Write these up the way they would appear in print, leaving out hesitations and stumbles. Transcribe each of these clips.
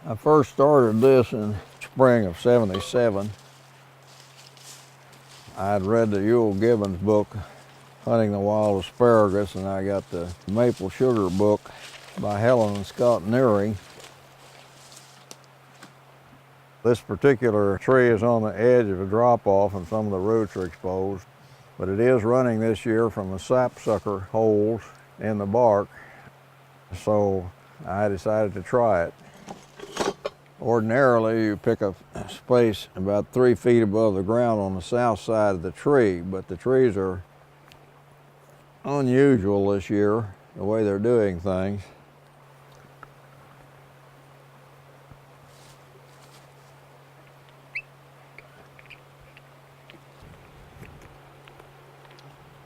I first started this in spring of '77. I'd read the Ewell Gibbons book, Hunting the Wild Asparagus, and I got the Maple Sugar book by Helen and Scott Neary. This particular tree is on the edge of a drop-off and some of the roots are exposed, but it is running this year from the sapsucker holes in the bark, so I decided to try it. Ordinarily, you pick a space about 3 feet above the ground on the south side of the tree, but the trees are unusual this year, the way they're doing things.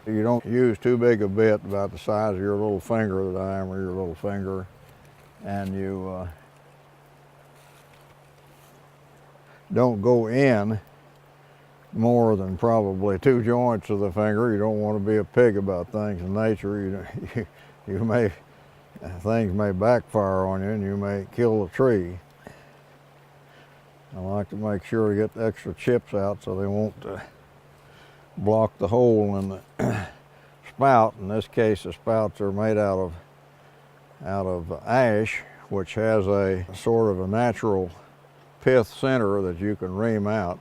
You don't use too big a bit, about the size of your little finger, the diameter of your little finger, and you don't go in more than probably 2 joints of the finger. You don't want to be a pig about things in nature. Things may backfire on you and you may kill the tree. I like to make sure to get the extra chips out so they won't block the hole in the spout. In this case, the spouts are made out of ash, which has a sort of a natural pith center that you can ream out.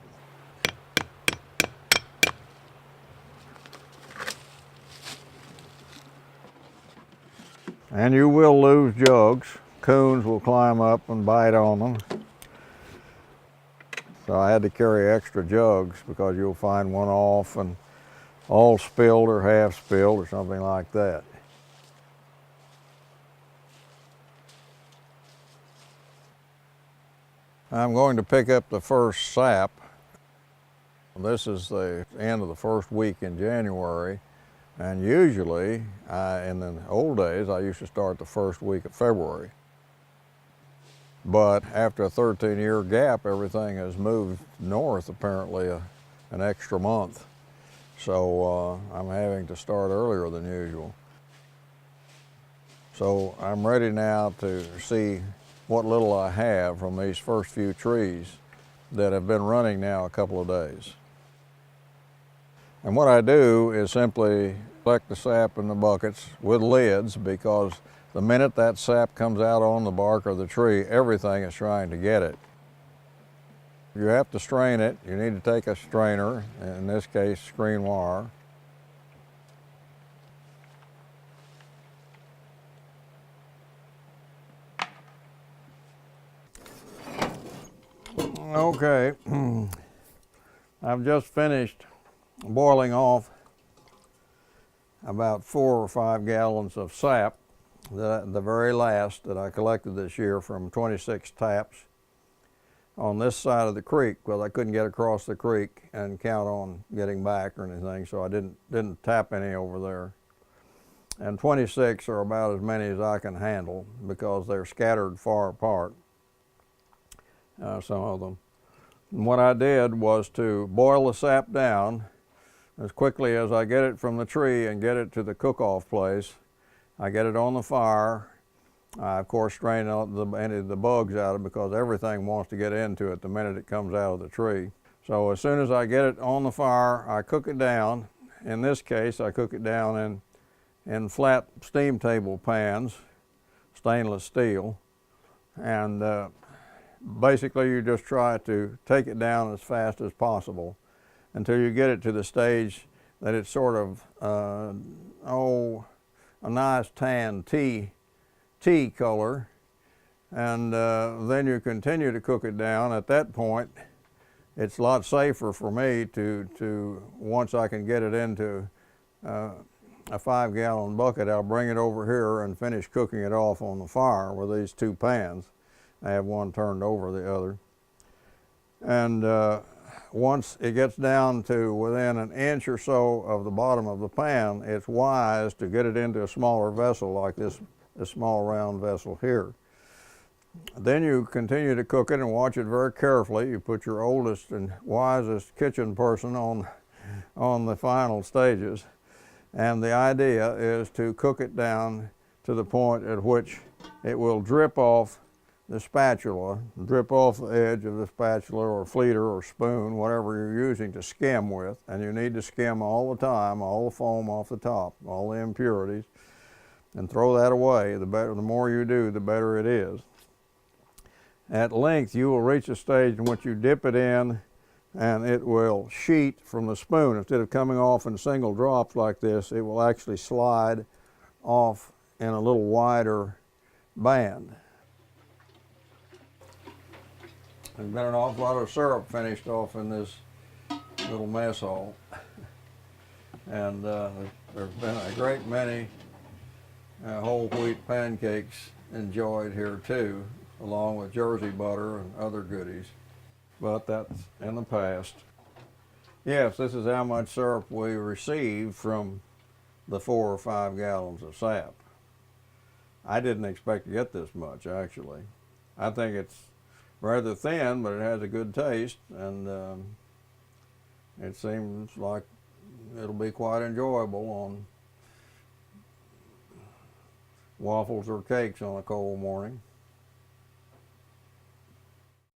And you will lose jugs. Coons will climb up and bite on them. So I had to carry extra jugs because you'll find one off and all spilled or half spilled or something like that. I'm going to pick up the first sap. This is the end of the first week in January, and usually, in the old days, I used to start the first week of February. But after a 13-year gap, everything has moved north, apparently an extra month. So I'm having to start earlier than usual. So I'm ready now to see what little I have from these first few trees that have been running now a couple of days. And what I do is simply collect the sap in the buckets with lids, because the minute that sap comes out on the bark of the tree, everything is trying to get it. You have to strain it. You need to take a strainer, in this case screen wire. Okay, I've just finished boiling off about 4 or 5 gallons of sap, the very last that I collected this year from 26 taps on this side of the creek, because I couldn't get across the creek and count on getting back or anything, so I didn't tap any over there. And 26 are about as many as I can handle because they're scattered far apart, some of them. And what I did was to boil the sap down as quickly as I get it from the tree and get it to the cook-off place. I get it on the fire. I, of course, strain any of the bugs out of it because everything wants to get into it the minute it comes out of the tree. So as soon as I get it on the fire, I cook it down. In this case, I cook it down in flat steam table pans, stainless steel, and basically you just try to take it down as fast as possible until you get it to the stage that it's sort of, a nice tan tea color, and then you continue to cook it down. At that point, it's a lot safer for me to once I can get it into a 5-gallon bucket, I'll bring it over here and finish cooking it off on the fire with these 2 pans. I have one turned over the other. And once it gets down to within an inch or so of the bottom of the pan, it's wise to get it into a smaller vessel like this small round vessel here. Then you continue to cook it and watch it very carefully. You put your oldest and wisest kitchen person on the final stages. And the idea is to cook it down to the point at which it will drip off the spatula, drip off the edge of the spatula or fleeter or spoon, whatever you're using to skim with, and you need to skim all the time, all the foam off the top, all the impurities, and throw that away. The more you do, the better it is. At length, you will reach a stage in which you dip it in and it will sheet from the spoon. Instead of coming off in single drops like this, it will actually slide off in a little wider band. There's been an awful lot of syrup finished off in this little mess hall. And there's been a great many whole wheat pancakes enjoyed here too, along with Jersey butter and other goodies. But that's in the past. Yes, this is how much syrup we received from the 4 or 5 gallons of sap. I didn't expect to get this much, actually. I think it's rather thin, but it has a good taste, and it seems like it'll be quite enjoyable on waffles or cakes on a cold morning.